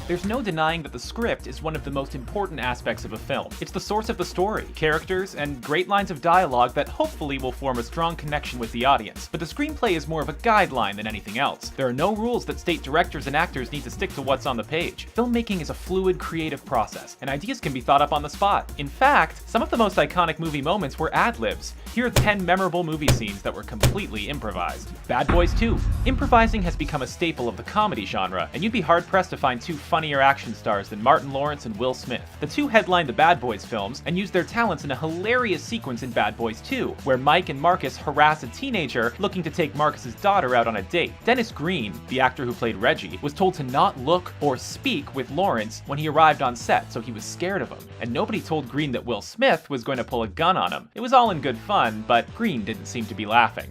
There's no denying that the script is one of the most important aspects of a film. It's the source of the story, characters, and great lines of dialogue that hopefully will form a strong connection with the audience. But the screenplay is more of a guideline than anything else. There are no rules that state directors and actors need to stick to what's on the page. Filmmaking is a fluid, creative process, and ideas can be thought up on the spot. In fact, some of the most iconic movie moments were ad-libs. Here are 10 memorable movie scenes that were completely improvised. Bad Boys 2. Improvising has become a staple of the comedy genre, and you'd be hard-pressed to find two funnier action stars than Martin Lawrence and Will Smith. The two headlined the Bad Boys films and used their talents in a hilarious sequence in Bad Boys 2, where Mike and Marcus harass a teenager looking to take Marcus's daughter out on a date. Dennis Green, the actor who played Reggie, was told to not look or speak with Lawrence when he arrived on set, so he was scared of him. And nobody told Green that Will Smith was going to pull a gun on him. It was all in good fun, but Green didn't seem to be laughing.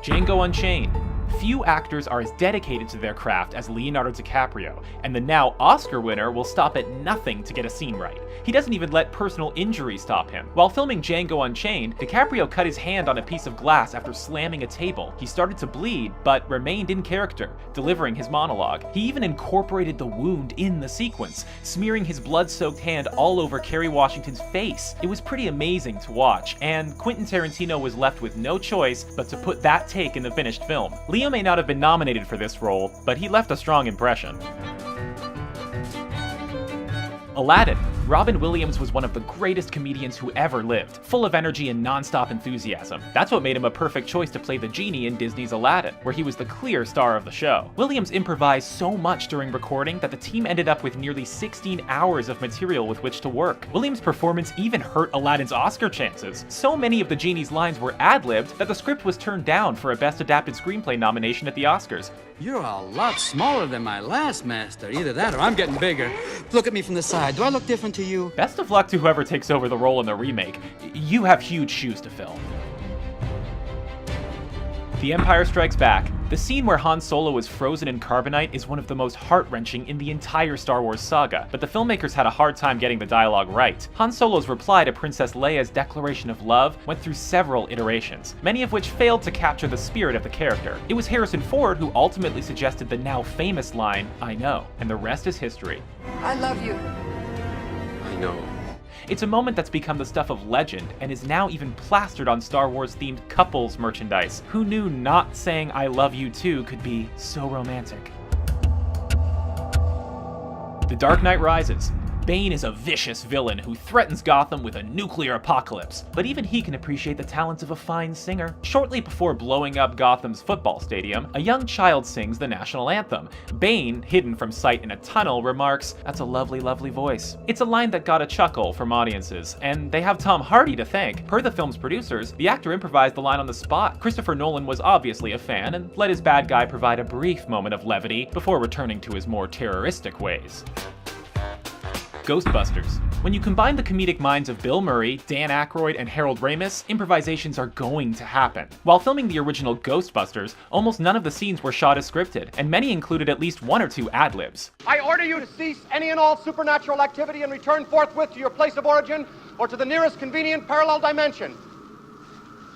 Django Unchained. Few actors are as dedicated to their craft as Leonardo DiCaprio, and the now Oscar winner will stop at nothing to get a scene right. He doesn't even let personal injury stop him. While filming Django Unchained, DiCaprio cut his hand on a piece of glass after slamming a table. He started to bleed, but remained in character, delivering his monologue. He even incorporated the wound in the sequence, smearing his blood-soaked hand all over Kerry Washington's face. It was pretty amazing to watch, and Quentin Tarantino was left with no choice but to put that take in the finished film. Leo may not have been nominated for this role, but he left a strong impression. Aladdin. Robin Williams was one of the greatest comedians who ever lived, full of energy and non-stop enthusiasm. That's what made him a perfect choice to play the genie in Disney's Aladdin, where he was the clear star of the show. Williams improvised so much during recording that the team ended up with nearly 16 hours of material with which to work. Williams' performance even hurt Aladdin's Oscar chances. So many of the genie's lines were ad-libbed that the script was turned down for a Best Adapted Screenplay nomination at the Oscars. You're a lot smaller than my last master. Either that or I'm getting bigger. Look at me from the side. Do I look different to you? Best of luck to whoever takes over the role in the remake. You have huge shoes to fill. The Empire Strikes Back. The scene where Han Solo is frozen in carbonite is one of the most heart-wrenching in the entire Star Wars saga, but the filmmakers had a hard time getting the dialogue right. Han Solo's reply to Princess Leia's declaration of love went through several iterations, many of which failed to capture the spirit of the character. It was Harrison Ford who ultimately suggested the now famous line, "I know," and the rest is history. I love you. I know. It's a moment that's become the stuff of legend and is now even plastered on Star Wars-themed couples merchandise. Who knew not saying "I love you too" could be so romantic? The Dark Knight Rises. Bane is a vicious villain who threatens Gotham with a nuclear apocalypse, but even he can appreciate the talents of a fine singer. Shortly before blowing up Gotham's football stadium, a young child sings the national anthem. Bane, hidden from sight in a tunnel, remarks, "That's a lovely, lovely voice." It's a line that got a chuckle from audiences, and they have Tom Hardy to thank. Per the film's producers, the actor improvised the line on the spot. Christopher Nolan was obviously a fan and let his bad guy provide a brief moment of levity before returning to his more terroristic ways. Ghostbusters. When you combine the comedic minds of Bill Murray, Dan Aykroyd, and Harold Ramis, improvisations are going to happen. While filming the original Ghostbusters, almost none of the scenes were shot as scripted, and many included at least one or two ad-libs. I order you to cease any and all supernatural activity and return forthwith to your place of origin or to the nearest convenient parallel dimension.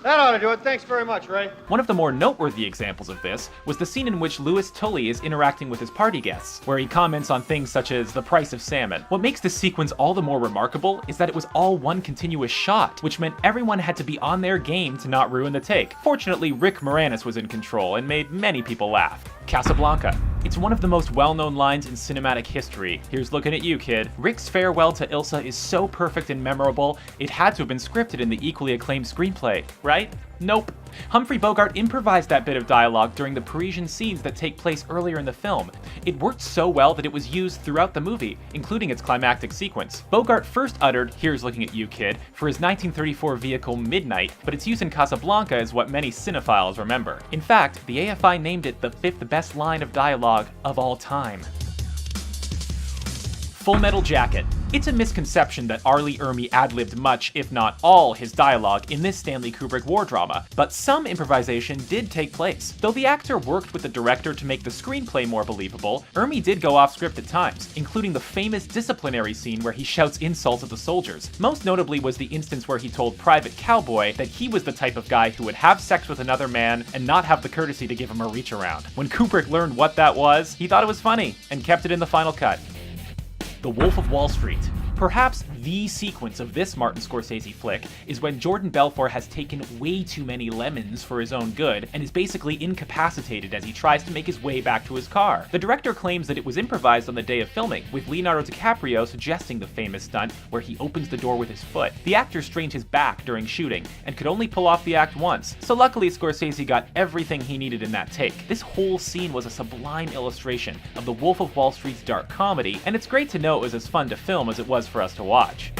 That ought to do it. Thanks very much, Ray. One of the more noteworthy examples of this was the scene in which Louis Tully is interacting with his party guests, where he comments on things such as the price of salmon. What makes this sequence all the more remarkable is that it was all one continuous shot, which meant everyone had to be on their game to not ruin the take. Fortunately, Rick Moranis was in control and made many people laugh. Casablanca. It's one of the most well-known lines in cinematic history. Here's looking at you, kid. Rick's farewell to Ilsa is so perfect and memorable, it had to have been scripted in the equally acclaimed screenplay, right? Nope. Humphrey Bogart improvised that bit of dialogue during the Parisian scenes that take place earlier in the film. It worked so well that it was used throughout the movie, including its climactic sequence. Bogart first uttered, "Here's looking at you, kid," for his 1934 vehicle Midnight, but its use in Casablanca is what many cinephiles remember. In fact, the AFI named it the 5th best line of dialogue of all time. Full Metal Jacket. It's a misconception that R. Lee Ermey ad-libbed much, if not all, his dialogue in this Stanley Kubrick war drama, but some improvisation did take place. Though the actor worked with the director to make the screenplay more believable, Ermey did go off script at times, including the famous disciplinary scene where he shouts insults at the soldiers. Most notably was the instance where he told Private Cowboy that he was the type of guy who would have sex with another man and not have the courtesy to give him a reach around. When Kubrick learned what that was, he thought it was funny and kept it in the final cut. The Wolf of Wall Street. Perhaps the sequence of this Martin Scorsese flick is when Jordan Belfort has taken way too many lemons for his own good and is basically incapacitated as he tries to make his way back to his car. The director claims that it was improvised on the day of filming, with Leonardo DiCaprio suggesting the famous stunt where he opens the door with his foot. The actor strained his back during shooting and could only pull off the act once, so luckily Scorsese got everything he needed in that take. This whole scene was a sublime illustration of the Wolf of Wall Street's dark comedy, and it's great to know it was as fun to film as it was for us to watch.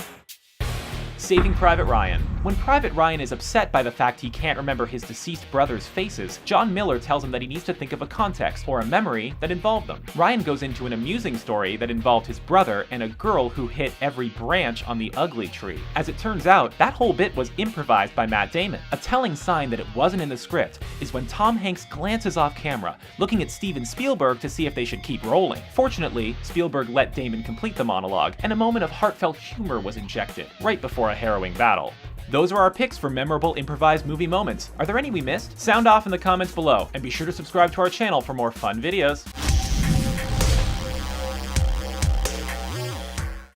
Saving Private Ryan. When Private Ryan is upset by the fact he can't remember his deceased brother's faces, John Miller tells him that he needs to think of a context, or a memory, that involved them. Ryan goes into an amusing story that involved his brother and a girl who hit every branch on the ugly tree. As it turns out, that whole bit was improvised by Matt Damon. A telling sign that it wasn't in the script is when Tom Hanks glances off camera, looking at Steven Spielberg to see if they should keep rolling. Fortunately, Spielberg let Damon complete the monologue, and a moment of heartfelt humor was injected, right before a harrowing battle. Those are our picks for memorable improvised movie moments. Are there any we missed? Sound off in the comments below, and be sure to subscribe to our channel for more fun videos.